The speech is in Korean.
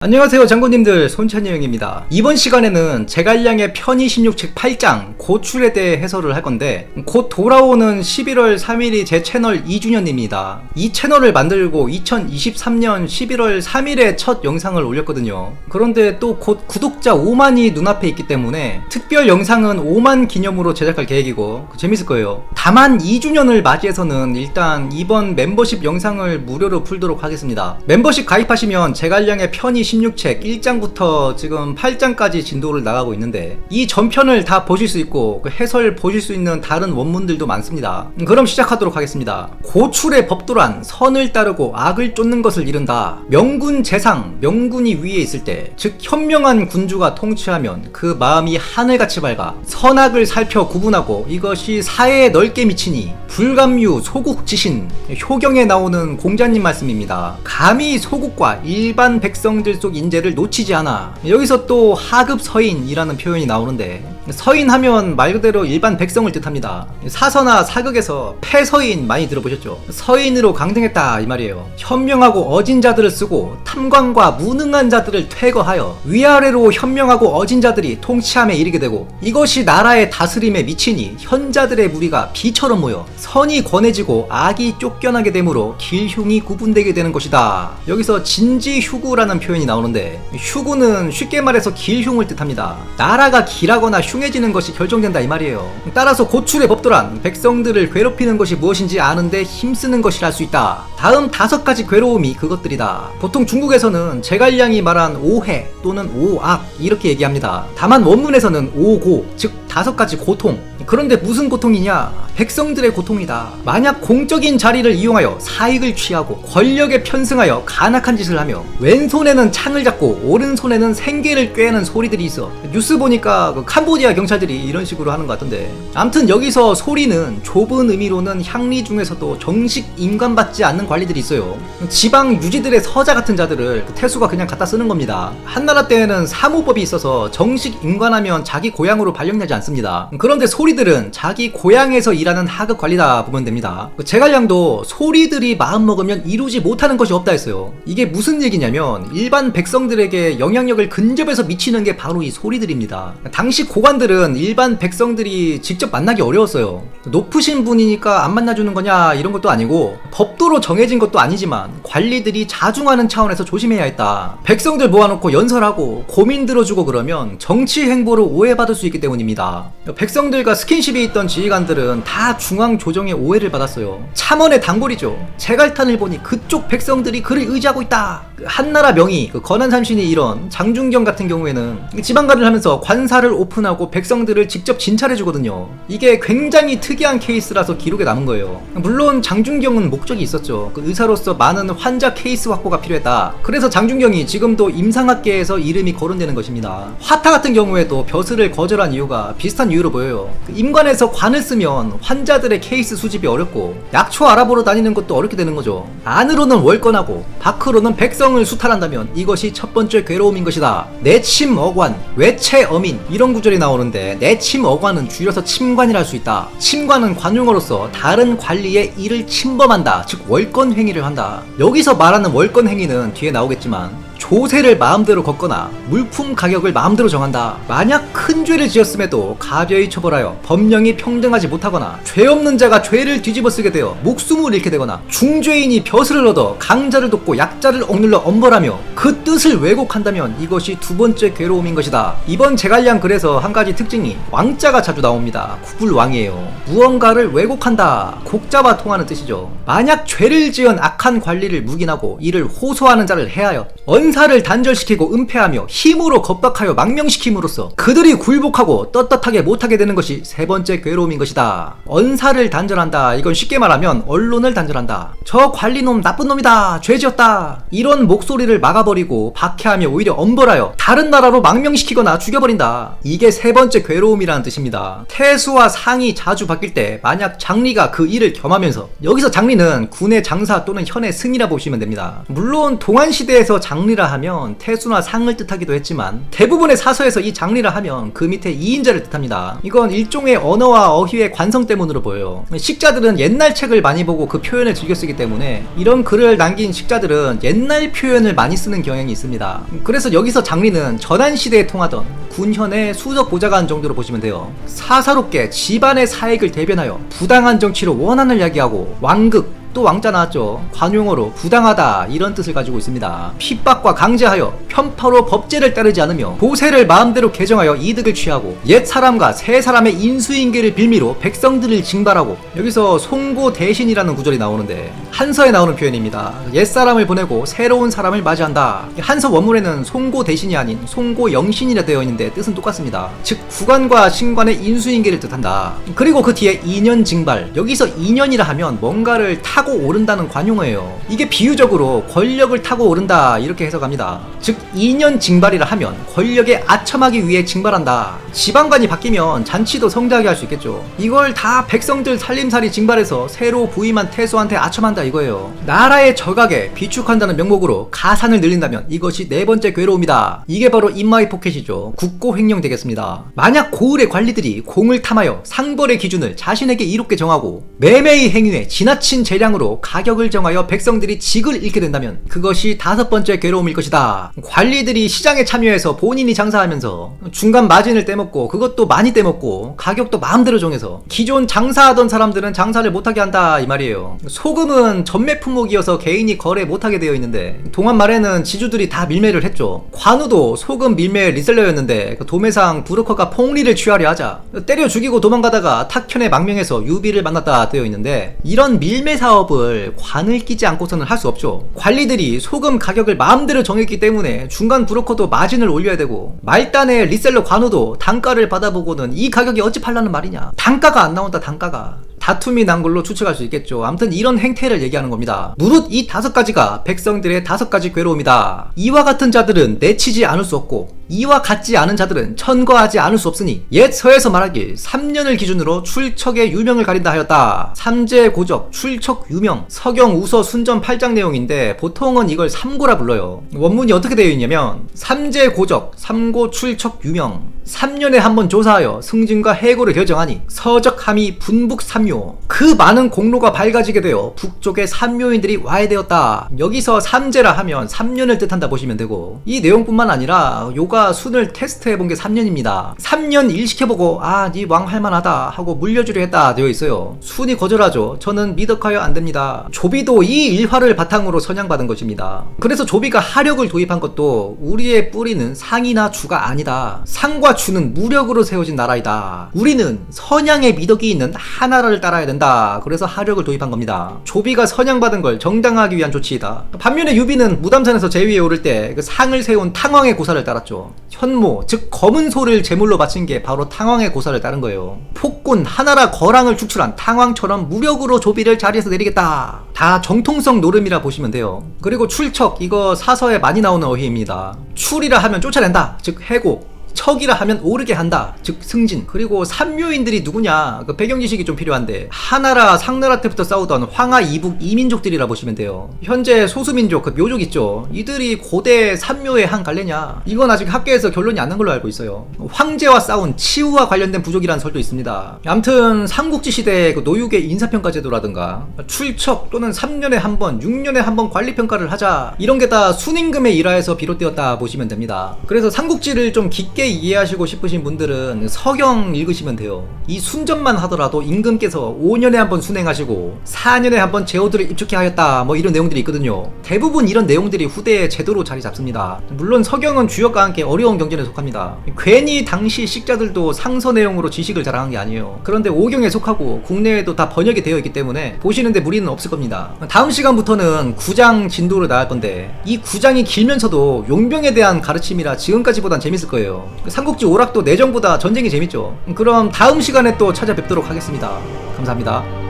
안녕하세요 장군님들, 손찬희형입니다. 이번 시간에는 제갈량의 편의 16책 8장 고출에 대해 해설을 할 건데, 곧 돌아오는 11월 3일이 제 채널 2주년입니다. 이 채널을 만들고 2023년 11월 3일에 첫 영상을 올렸거든요. 그런데 또 곧 구독자 5만이 눈앞에 있기 때문에 특별 영상은 5만 기념으로 제작할 계획이고 재밌을 거예요. 다만 2주년을 맞이해서는 일단 이번 멤버십 영상을 무료로 풀도록 하겠습니다. 멤버십 가입하시면 제갈량의 편의 16책 1장부터 지금 8장까지 진도를 나가고 있는데, 이 전편을 다 보실 수 있고 그 해설 보실 수 있는 다른 원문들도 많습니다. 그럼 시작하도록 하겠습니다. 고출의 법도란 선을 따르고 악을 쫓는 것을 이른다. 명군 재상, 명군이 위에 있을 때, 즉 현명한 군주가 통치하면 그 마음이 하늘같이 밝아 선악을 살펴 구분하고 이것이 사회에 넓게 미치니 불감유 소국지신, 효경에 나오는 공자님 말씀입니다. 감히 소국과 일반 백성들 속 인재를 놓치지 않아. 여기서 또 하급 서인이라는 표현이 나오는데, 서인하면 말 그대로 일반 백성을 뜻합니다. 사서나 사극에서 폐서인 많이 들어보셨죠? 서인으로 강등했다 이 말이에요. 현명하고 어진 자들을 쓰고 탐관과 무능한 자들을 퇴거하여 위아래로 현명하고 어진 자들이 통치함에 이르게 되고, 이것이 나라의 다스림에 미치니 현자들의 무리가 비처럼 모여 선이 권해지고 악이 쫓겨나게 되므로 길흉이 구분되게 되는 것이다. 여기서 진지휴구라는 표현이 나오는데, 휴구는 쉽게 말해서 길흉을 뜻합니다. 나라가 길하거나 흉해지는 것이 결정된다 이 말이에요. 따라서 고출의 법도란 백성들을 괴롭히는 것이 무엇인지 아는데 힘쓰는 것이라 할 수 있다. 다음 5가지 괴로움이 그것들이다. 보통 중국에서는 제갈량이 말한 오해 또는 오악 이렇게 얘기합니다. 다만 원문에서는 오고, 즉 5가지 고통. 그런데 무슨 고통이냐? 백성들의 고통이다. 만약 공적인 자리를 이용하여 사익을 취하고 권력에 편승하여 간악한 짓을 하며 왼손에는 창을 잡고 오른손에는 생계를 꾀는 소리들이 있어. 뉴스 보니까 그 캄보디아 경찰들이 이런 식으로 하는 것 같던데, 암튼 여기서 소리는 좁은 의미로는 향리 중에서도 정식 인관받지 않는 관리들이 있어요. 지방 유지들의 서자 같은 자들을 태수가 그냥 갖다 쓰는 겁니다. 한나라 때에는 사무법이 있어서 정식 인관하면 자기 고향으로 발령나지 않습니다. 그런데 소리들은 자기 고향에서 일하는 하급 관리다 보면 됩니다. 제갈량도 소리들이 마음먹으면 이루지 못하는 것이 없다 했어요. 이게 무슨 얘기냐면, 일반 백성들에게 영향력을 근접해서 미치는 게 바로 이 소리들입니다. 당시 고관들은 일반 백성들이 직접 만나기 어려웠어요. 높으신 분이니까 안 만나주는 거냐 이런 것도 아니고, 법도로 정해진 것도 아니지만 관리들이 자중하는 차원에서 조심해야 했다. 백성들 모아놓고 연설하고 고민 들어주고 그러면 정치 행보를 오해받을 수 있기 때문입니다. 백성들과 스킨십이 있던 지휘관들은 다 중앙 조정의 오해를 받았어요. 참언의 단골이죠. 제갈탄을 보니 그쪽 백성들이 그를 의지하고 있다. 한나라 명의 건한삼신이 이런 장중경 같은 경우에는 지방관을 하면서 관사를 오픈하고 백성들을 직접 진찰해주거든요. 이게 굉장히 특이한 케이스라서 기록에 남은 거예요. 물론 장중경은 목적이 있었죠. 의사로서 많은 환자 케이스 확보가 필요했다. 그래서 장중경이 지금도 임상학계에서 이름이 거론되는 것입니다. 화타 같은 경우에도 벼슬을 거절한 이유가 비슷한 이유로 보여요. 임관에서 관을 쓰면 환자들의 케이스 수집이 어렵고 약초 알아보러 다니는 것도 어렵게 되는 거죠. 안으로는 월권하고 밖으로는 백성을 수탈한다면 이것이 첫 번째 괴로움인 것이다. 내침어관, 외체어민 이런 구절이 나오는데, 내침어관은 줄여서 침관이라 할 수 있다. 침관은 관용어로서 다른 관리의 일을 침범한다, 즉 월권행위를 한다. 여기서 말하는 월권행위는 뒤에 나오겠지만 조세를 마음대로 걷거나 물품 가격을 마음대로 정한다. 만약 큰 죄를 지었음에도 가벼이 처벌하여 법령이 평등하지 못하거나 죄 없는 자가 죄를 뒤집어 쓰게 되어 목숨을 잃게 되거나 중죄인이 벼슬을 얻어 강자를 돕고 약자를 억눌러 엄벌하며 그 뜻을 왜곡한다면 이것이 두 번째 괴로움인 것이다. 이번 제갈량 글에서 한 가지 특징이 왕자가 자주 나옵니다. 구불왕이에요. 무언가를 왜곡한다. 곡자와 통하는 뜻이죠. 만약 죄를 지은 악한 관리를 묵인하고 이를 호소하는 자를 해하여 언사를 단절시키고 은폐하며 힘으로 겁박하여 망명시킴으로써 그들이 굴복하고 떳떳하게 못하게 되는 것이 세 번째 괴로움인 것이다. 언사를 단절한다. 이건 쉽게 말하면 언론을 단절한다. 저 관리놈 나쁜 놈이다. 죄지었다. 이런 목소리를 막아버리고 박해하며 오히려 엄벌하여 다른 나라로 망명시키거나 죽여버린다. 이게 세 번째 괴로움이라는 뜻입니다. 태수와 상이 자주 바뀔 때 만약 장리가 그 일을 겸하면서, 여기서 장리는 군의 장사 또는 현의 승이라 보시면 됩니다. 물론 동안시대에서 장리를 장리라 하면 태수나 상을 뜻하기도 했지만 대부분의 사서에서 이 장리라 하면 그 밑에 이인자를 뜻합니다. 이건 일종의 언어와 어휘의 관성 때문으로 보여요. 식자들은 옛날 책을 많이 보고 그 표현을 즐겨 쓰기 때문에 이런 글을 남긴 식자들은 옛날 표현을 많이 쓰는 경향이 있습니다. 그래서 여기서 장리는 전한시대에 통하던 군현의 수석 보좌관 정도로 보시면 돼요. 사사롭게 집안의 사익을 대변하여 부당한 정치로 원한을 야기하고 왕극, 또 왕자 나왔죠. 관용어로 부당하다 이런 뜻을 가지고 있습니다. 핍박과 강제하여 편파로 법제를 따르지 않으며 보세를 마음대로 개정하여 이득을 취하고 옛 사람과 새 사람의 인수인계를 빌미로 백성들을 징발하고, 여기서 송고 대신이라는 구절이 나오는데 한서에 나오는 표현입니다. 옛 사람을 보내고 새로운 사람을 맞이한다. 한서 원문에는 송고 대신이 아닌 송고 영신이라 되어 있는데 뜻은 똑같습니다. 즉 국관과 신관의 인수인계를 뜻한다. 그리고 그 뒤에 2년 징발, 여기서 2년이라 하면 뭔가를 타고 오른다는 관용어예요. 이게 비유적으로 권력을 타고 오른다 이렇게 해석합니다. 즉 2년 징발이라 하면 권력에 아첨하기 위해 징발한다. 지방관이 바뀌면 잔치도 성대하게 할 수 있겠죠. 이걸 다 백성들 살림살이 징발해서 새로 부임한 태수한테 아첨한다 이거예요. 나라의 적악에 비축한다는 명목으로 가산을 늘린다면 이것이 네 번째 괴로움이다. 이게 바로 인마이 포켓이죠. 국고 횡령 되겠습니다. 만약 고을의 관리들이 공을 탐하여 상벌의 기준을 자신에게 이롭게 정하고 매매의 행위에 지나친 재량으로 가격을 정하여 백성들이 직을 잃게 된다면 그것이 다섯 번째 괴로움일 것이다. 관리들이 시장에 참여해서 본인이 장사하면서 중간 마진을 떼먹고 그것도 많이 떼먹고 가격도 마음대로 정해서 기존 장사하던 사람들은 장사를 못하게 한다 이 말이에요. 소금은 전매 품목이어서 개인이 거래 못하게 되어 있는데 동안 말에는 지주들이 다 밀매를 했죠. 관우도 소금 밀매 리셀러였는데 그 도매상 브로커가 폭리를 취하려 하자 때려 죽이고 도망가다가 탁현에 망명해서 유비를 만났다 되어 있는데, 이런 밀매 사업을 관을 끼지 않고서는 할 수 없죠. 관리들이 소금 가격을 마음대로 정했기 때문에 중간 브로커도 마진을 올려야 되고, 말단의 리셀러 관우도 단가를 받아보고는 이 가격이 어찌 팔라는 말이냐, 단가가 안 나온다. 단가가 다툼이 난 걸로 추측할 수 있겠죠. 아무튼 이런 행태를 얘기하는 겁니다. 무릇 이 다섯 가지가 백성들의 다섯 가지 괴로움이다. 이와 같은 자들은 내치지 않을 수 없고 이와 같지 않은 자들은 천거하지 않을 수 없으니 옛 서에서 말하길 3년을 기준으로 출척의 유명을 가린다 하였다. 삼재 고적, 출척 유명, 서경 우서 순전 8장 내용인데 보통은 이걸 삼고라 불러요. 원문이 어떻게 되어 있냐면 삼재 고적, 삼고 출척 유명, 3년에 한 번 조사하여 승진과 해고를 결정하니 서적함이 분북 삼묘, 그 많은 공로가 밝아지게 되어 북쪽의 삼묘인들이 와야 되었다. 여기서 삼재라 하면 3년을 뜻한다 보시면 되고, 이 내용뿐만 아니라 요가 순을 테스트해본 게 3년입니다. 3년 일 시켜보고 네 왕 할만하다 하고 물려주려 했다 되어 있어요. 순이 거절하죠. 저는 미덕하여 안됩니다. 조비도 이 일화를 바탕으로 선양받은 것입니다. 그래서 조비가 하력을 도입한 것도 우리의 뿌리는 상이나 주가 아니다. 상과 주는 무력으로 세워진 나라이다. 우리는 선양의 미덕이 있는 하나라를 따라야 된다. 그래서 하력을 도입한 겁니다. 조비가 선양받은 걸 정당화하기 위한 조치이다. 반면에 유비는 무담산에서 제위에 오를 때 그 상을 세운 탕왕의 고사를 따랐죠. 현모, 즉 검은 소를 제물로 바친 게 바로 탕왕의 고사를 따른 거예요. 폭군, 하나라 거랑을 축출한 탕왕처럼 무력으로 조비를 자리에서 내리겠다. 다 정통성 노름이라 보시면 돼요. 그리고 출척, 이거 사서에 많이 나오는 어휘입니다. 출이라 하면 쫓아낸다, 즉 해고, 척이라 하면 오르게 한다, 즉 승진. 그리고 삼묘인들이 누구냐, 그 배경 지식이 좀 필요한데 하나라 상나라 때부터 싸우던 황하 이북 이민족들이라 보시면 돼요. 현재 소수민족 그 묘족 있죠, 이들이 고대 삼묘의 한 갈래냐, 이건 아직 학계에서 결론이 안 난 걸로 알고 있어요. 황제와 싸운 치우와 관련된 부족이라는 설도 있습니다. 암튼 삼국지 시대의 그 노육의 인사평가 제도라든가 출척 또는 3년에 한 번, 6년에 한 번 관리평가를 하자, 이런 게 다 순임금의 일화에서 비롯되었다 보시면 됩니다. 그래서 삼국지를 좀 깊게 이해하시고 싶으신 분들은 서경 읽으시면 돼요. 이 순전만 하더라도 임금께서 5년에 한 번 순행하시고 4년에 한 번 제후들을 입축해 하였다, 뭐 이런 내용들이 있거든요. 대부분 이런 내용들이 후대에 제도로 자리 잡습니다. 물론 서경은 주역과 함께 어려운 경전에 속합니다. 괜히 당시 식자들도 상서 내용으로 지식을 자랑한 게 아니에요. 그런데 오경에 속하고 국내에도 다 번역이 되어 있기 때문에 보시는데 무리는 없을 겁니다. 다음 시간부터는 구장 진도로 나갈 건데 이 구장이 길면서도 용병에 대한 가르침이라 지금까지보단 재밌을 거예요. 삼국지 오락도 내정보다 전쟁이 재밌죠. 그럼 다음 시간에 또 찾아뵙도록 하겠습니다. 감사합니다.